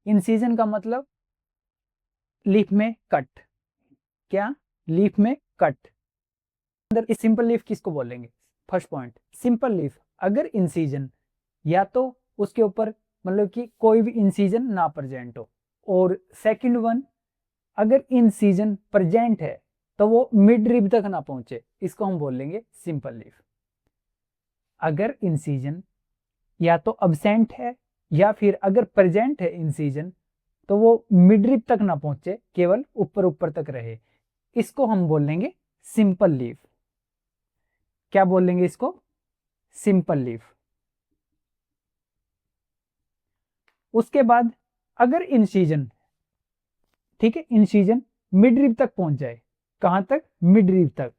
Incision का मतलब leaf में कट, क्या, लीफ में कट। अंदर इस सिंपल लीफ किसको बोलेंगे? फर्स्ट पॉइंट, सिंपल लीफ अगर इंसिजन या तो उसके ऊपर मतलब कि कोई भी इंसिजन ना प्रेजेंट हो, और सेकंड वन, अगर इंसिजन प्रेजेंट है तो वो मिड रिब तक ना पहुंचे, इसको हम बोल लेंगे सिंपल लीफ। अगर इंसिजन या तो अब्सेंट है या फिर अगर प्रेजेंट है इंसिजन, तो वो मिड रिब तक ना पहुंचे, केवल ऊपर ऊपर तक रहे, इसको हम बोल लेंगे सिंपल लीफ। क्या बोल लेंगे इसको? Simple leaf. उसके बाद अगर इंसिजन, ठीक है, इंसिजन मिड रिब तक पहुंच जाए, कहां तक? मिड रिब तक,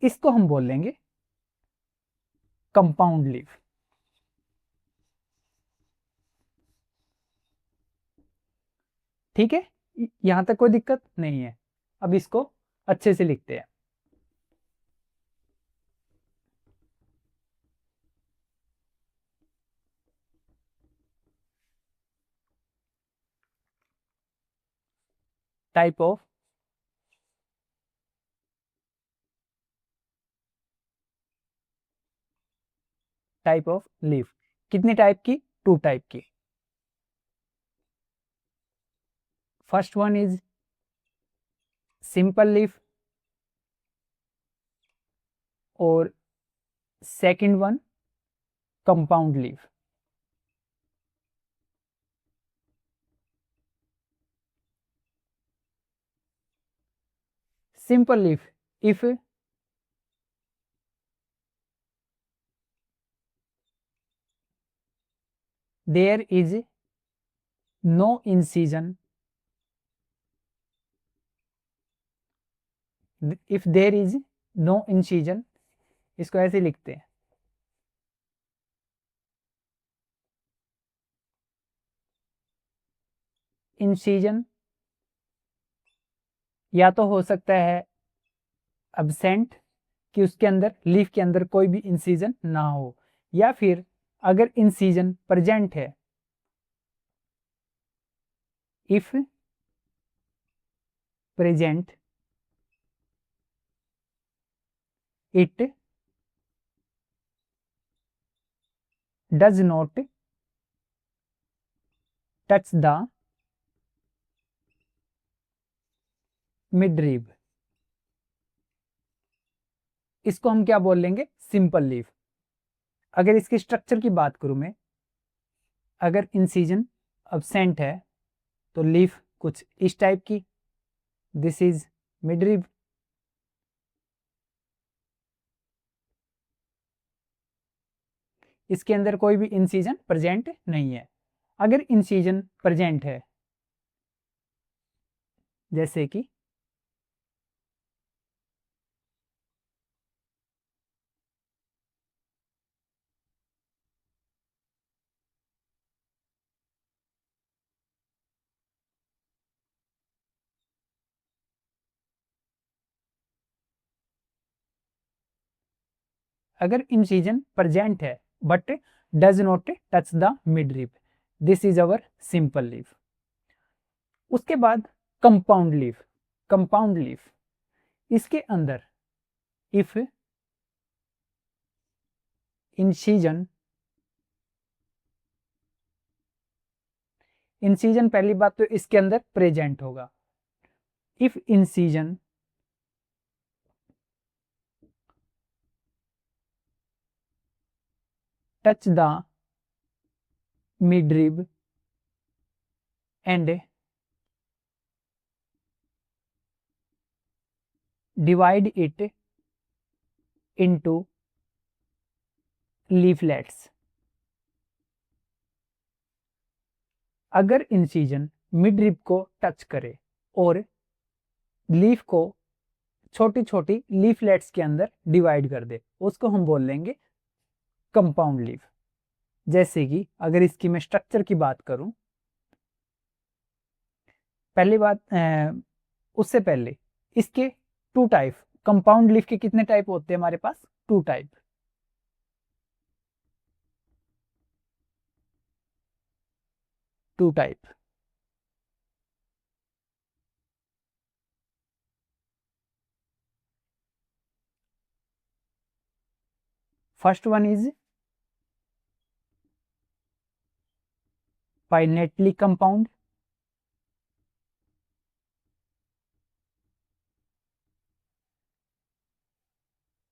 इसको हम बोल लेंगे कंपाउंड लीफ। ठीक है, यहां तक कोई दिक्कत नहीं है। अब इसको अच्छे से लिखते हैं। टाइप ऑफ लीफ, कितनी टाइप की? 2 टाइप की। First one is simple leaf और second one compound leaf. Simple leaf, if there is no incision, if there is no incision, इसको ऐसे लिखते हैं, इंसिजन या तो हो सकता है अब्सेंट, कि उसके अंदर लीफ के अंदर कोई भी इंसिजन ना हो, या फिर अगर इंसिजन प्रेजेंट है, if present it does not touch the mid rib, इसको हम क्या बोल लेंगे? Simple leaf. अगर इसकी स्ट्रक्चर की बात करूं मैं, अगर इंसिजन अब्सेंट है तो लीफ कुछ इस टाइप की, दिस इज मिड रिब। इसके अंदर कोई भी इंसिजन प्रेजेंट नहीं है। अगर इंसिजन प्रेजेंट है, जैसे कि अगर इंसिजन प्रेजेंट है but does not touch the mid rib, this is our simple leaf. उसके बाद कंपाउंड लीफ। कंपाउंड लीफ, इसके अंदर इफ इंसिजन, इंसिजन पहली बात तो इसके अंदर प्रेजेंट होगा, if incision touch the mid rib end divide it into leaflets। अगर इंसिजन मिड रिब को टच करे और लीफ को छोटी छोटी लीफलेट्स के अंदर डिवाइड कर दे, उसको हम बोल लेंगे कंपाउंड लीफ। जैसे कि अगर इसकी मैं स्ट्रक्चर की बात करूं, पहली बात उससे पहले इसके 2 टाइप, कंपाउंड लीफ के कितने टाइप होते हैं हमारे पास? 2 type. First one is pinnately compound,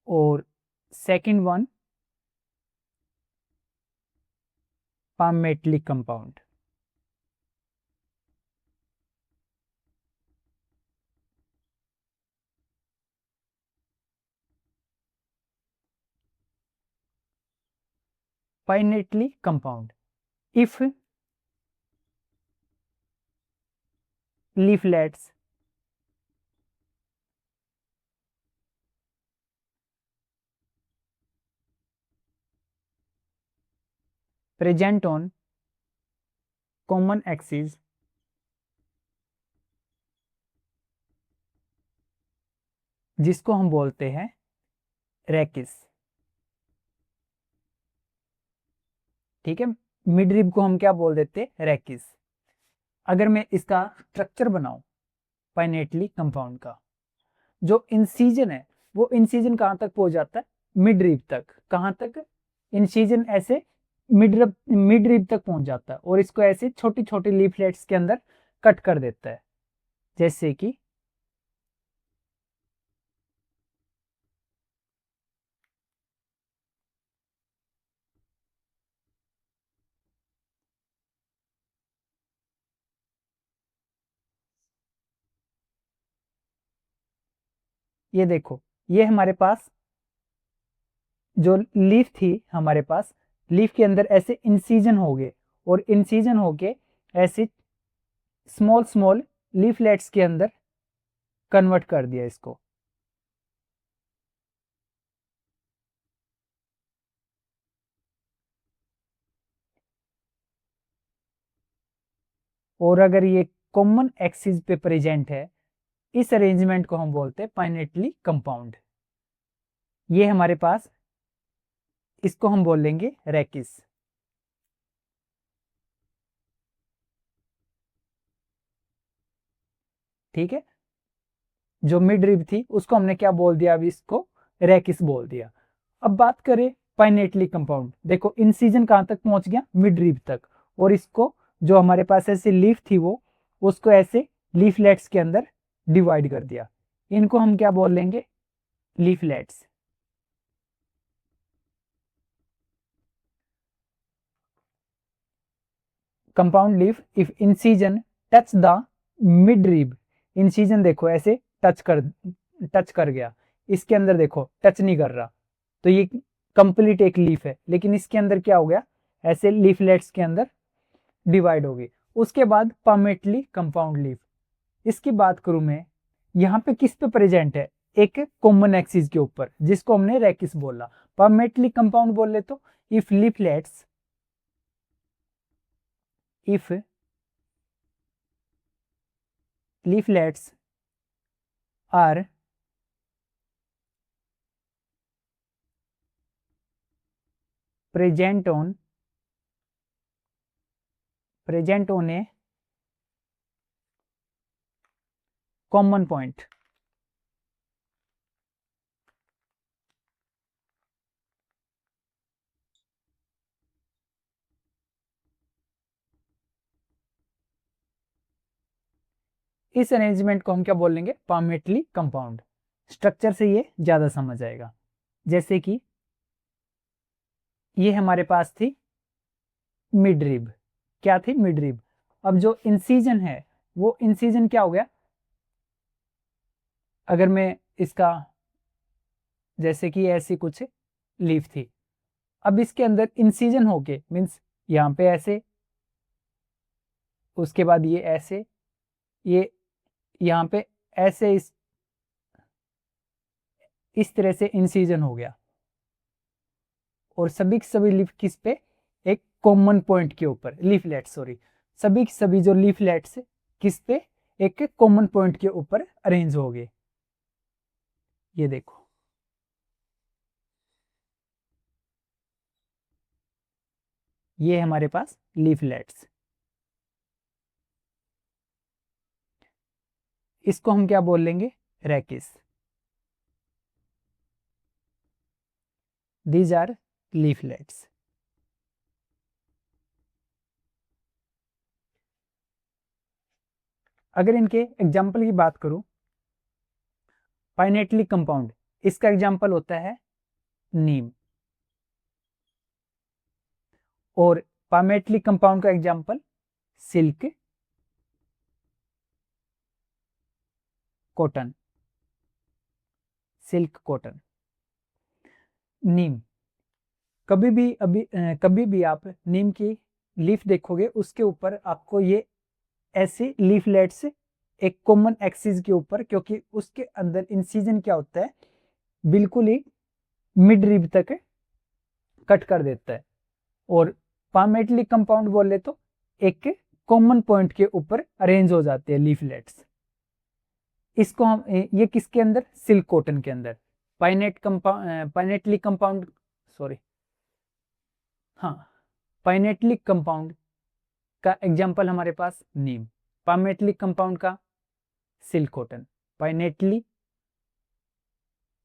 और second one palmately compound. Pinnately compound, if leaflets present on common axis जिसको हम बोलते हैं रेकिस, ठीक है, मिड रिब को हम क्या बोल देते हैं, रेकिस। अगर मैं इसका स्ट्रक्चर बनाऊं पाइनेटली कंपाउंड का, जो इंसीजन है वो इंसीजन कहां तक पहुंच जाता है, मिड रिब तक। कहां तक, इंसीजन ऐसे मिड रिब तक पहुंच जाता है, और इसको ऐसे छोटी छोटी लीफलेट्स के अंदर कट कर देता है। जैसे कि ये देखो, ये हमारे पास जो लीफ थी, हमारे पास लीफ के अंदर ऐसे इंसीजन हो गए, और इंसीजन होके ऐसे स्मॉल स्मॉल लीफलेट्स के अंदर कन्वर्ट कर दिया इसको। और अगर ये कॉमन एक्सिस पे प्रेजेंट है, इस अरेंजमेंट को हम बोलते हैं पाइनेटली कंपाउंड। ये हमारे पास, इसको हम बोल लेंगे रेकिस। ठीक है, जो मिड रिब थी उसको हमने क्या बोल दिया, अभी इसको रेकिस बोल दिया। अब बात करें पाइनेटली कंपाउंड, देखो इंसीजन कहां तक पहुंच गया, मिड रिब तक, और इसको जो हमारे पास ऐसे लीफ थी वो, उसको ऐसे लीफलेट्स के अंदर डिवाइड कर दिया। इनको हम क्या बोल लेंगे, leaflets. Compound leaf if incision touch the mid rib, incision देखो ऐसे टच कर गया, इसके अंदर देखो टच नहीं कर रहा, तो ये कंप्लीट एक लीफ है, लेकिन इसके अंदर क्या हो गया, ऐसे लीफलेट्स के अंदर डिवाइड हो गई। उसके बाद परमेटली कंपाउंड लीफ, इसकी बात करूं मैं, यहाँ पे किस पे प्रेजेंट है, एक कॉमन एक्सिस के ऊपर, जिसको हमने रेकिस बोला। परमेटली कंपाउंड बोल ले तो if leaflets, if leaflets are present on a common point, इस अरेंजमेंट को हम क्या बोल लेंगे, परमेटली कंपाउंड। स्ट्रक्चर से ये ज्यादा समझ आएगा। जैसे कि ये हमारे पास थी मिड रिब, क्या थी, मिड रिब। अब जो इंसीजन है वो इंसीजन क्या हो गया, अगर मैं इसका, जैसे कि ऐसी कुछ लीफ थी, अब इसके अंदर इंसीजन होके मीन्स यहाँ पे ऐसे, उसके बाद ये ऐसे, ये यहाँ पे ऐसे, इस तरह से इंसीजन हो गया, और सभी की सभी लीफ किस पे, एक कॉमन पॉइंट के ऊपर, लीफलेट सॉरी, सभी की सभी जो लीफलेट्स किस पे, एक कॉमन पॉइंट के ऊपर अरेंज हो गए। ये देखो, ये हमारे पास लीफलेट्स, इसको हम क्या बोल लेंगे, रेकिस। These are leaflets. अगर इनके एग्जाम्पल की बात करूं, पाइनेटली कंपाउंड, इसका एग्जाम्पल होता है नीम, और पामेटली कंपाउंड का example silk, cotton, silk cotton. नीम, कभी भी आप नीम की लीफ देखोगे, उसके ऊपर आपको ये ऐसे लीफलेट्स एक कॉमन एक्सिस के ऊपर, क्योंकि उसके अंदर इंसिजन क्या होता है, बिल्कुल ही मिड रिब तक कट कर देता है। और पामेटली कंपाउंड बोले तो एक कॉमन पॉइंट के ऊपर अरेंज हो जाते हैं लीफलेट्स। इसको हम ये किसके अंदर, सिल्क कॉटन के अंदर। पाइनेटली कंपाउंड, सॉरी, हाँ, पाइनेटली कंपाउंड का एग्जाम्पल हमारे पास नीम, पामेटली कंपाउंड का सिल्क कॉटन। पाइनेटली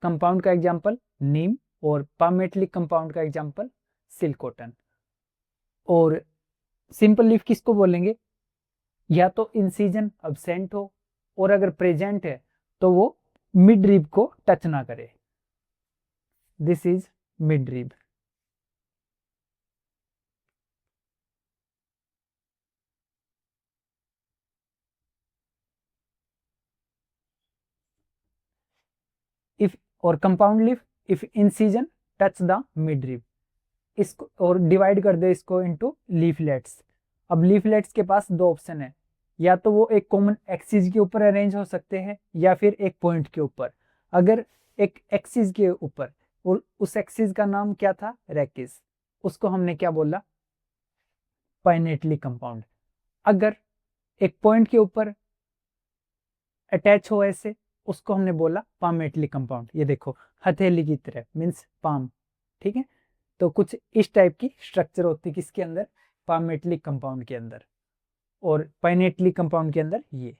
कंपाउंड का एग्जाम्पल नीम, और पामेटली कंपाउंड का एग्जाम्पल सिल्क कॉटन। और सिंपल लीफ किसको बोलेंगे, या तो इंसिजन अब्सेंट हो, और अगर प्रेजेंट है तो वो मिड रिब को टच ना करे। This is mid rib. If और compound leaf, if incision touch the mid rib. इसको और डिवाइड कर दे इसको इनटू लीफलेट्स। अब लीफलेट्स के पास दो ऑप्शन है, या तो वो एक कॉमन एक्सिस के ऊपर अरेंज हो सकते हैं, या फिर एक पॉइंट के ऊपर। अगर एक एक्सिस के ऊपर, और उस एक्सिस का नाम क्या था, रेकिस, उसको हमने क्या बोला, पाइनेटली कंपाउंड। अगर एक पॉइंट के ऊपर अटैच हो ऐसे, उसको हमने बोला पामेटली कंपाउंड। ये देखो हथेली की तरह, मीन्स पाम, ठीक है। तो कुछ इस टाइप की स्ट्रक्चर होती है किसके अंदर, पामेटली कंपाउंड के अंदर, और पाइनेटली कंपाउंड के अंदर ये।